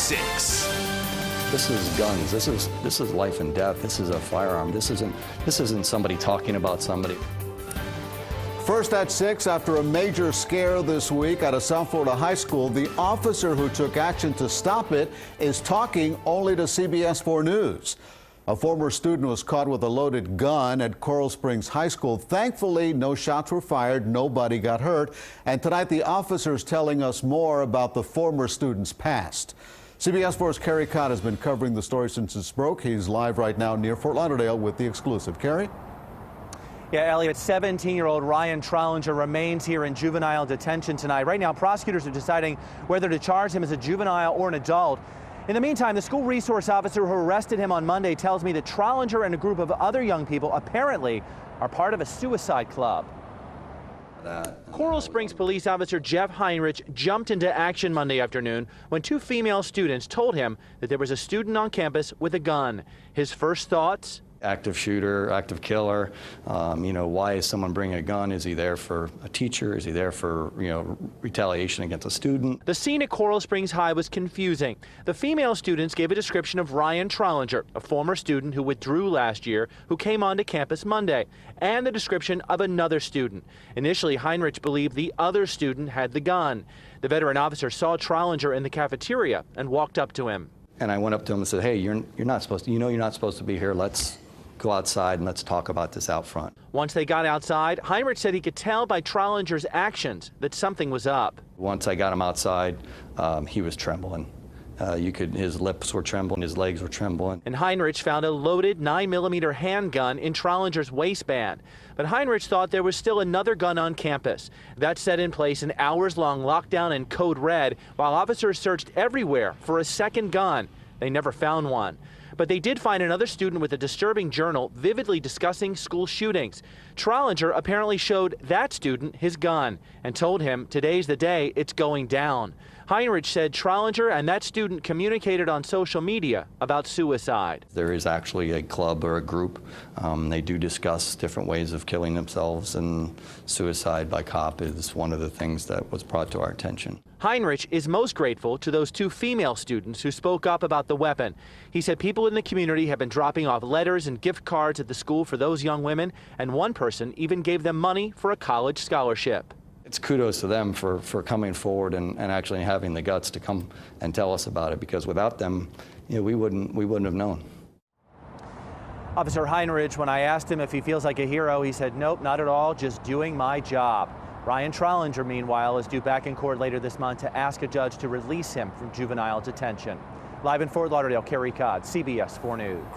6. This is guns. This is life and death. This is a firearm. This isn't somebody talking about somebody. First at 6, after a major scare this week at a South Florida high school, the officer who took action to stop it is talking only to CBS 4 News. A former student was caught with a loaded gun at Coral Springs High School. Thankfully, no shots were fired, nobody got hurt. And tonight, the officer is telling us more about the former student's past. CBS 4's Carey has been covering the story since it broke. He's live right now near Fort Lauderdale with the exclusive. Carey? Yeah, Elliot, 17-year-old Ryan Trollinger remains here in juvenile detention tonight. Right now, prosecutors are deciding whether to charge him as a juvenile or an adult. In the meantime, the school resource officer who arrested him on Monday tells me that Trollinger and a group of other young people apparently are part of a suicide club. Coral Springs police officer Jeff Heinrich jumped into action Monday afternoon when 2 female students told him that there was a student on campus with a gun. His first thoughts? Active shooter, active killer. Why is someone bringing a gun? Is he there for a teacher? Is he there for, retaliation against a student? The scene at Coral Springs High was confusing. The female students gave a description of Ryan Trollinger, a former student who withdrew last year, who came onto campus Monday, and the description of another student. Initially, Heinrich believed the other student had the gun. The veteran officer saw Trollinger in the cafeteria and walked up to him. And I went up to him and said, hey, you're not supposed to, you're not supposed to be here. Let's go outside and let's talk about this out front. Once they got outside, Heinrich said he could tell by Trollinger's actions that something was up. Once I got him outside, he was trembling. His lips were trembling, his legs were trembling. And Heinrich found a loaded 9mm handgun in Trollinger's waistband. But Heinrich thought there was still another gun on campus. That set in place an hours-long lockdown in Code Red, while officers searched everywhere for a second gun. They never found one. But they did find another student with a disturbing journal vividly discussing school shootings. Trollinger apparently showed that student his gun and told him, today's the day it's going down. Heinrich said Trollinger and that student communicated on social media about suicide. There is actually a club or a group. They do discuss different ways of killing themselves, and suicide by cop is one of the things that was brought to our attention. Heinrich is most grateful to those 2 female students who spoke up about the weapon. He said people in the community have been dropping off letters and gift cards at the school for those young women, and one person even gave them money for a college scholarship. It's kudos to them for coming forward and actually having the guts to come and tell us about it, because without them, we wouldn't have known. Officer Heinrich, when I asked him if he feels like a hero, he said, nope, not at all, just doing my job. Ryan Trollinger, meanwhile, is due back in court later this month to ask a judge to release him from juvenile detention. Live in Fort Lauderdale, Carey, CBS 4 News. Great.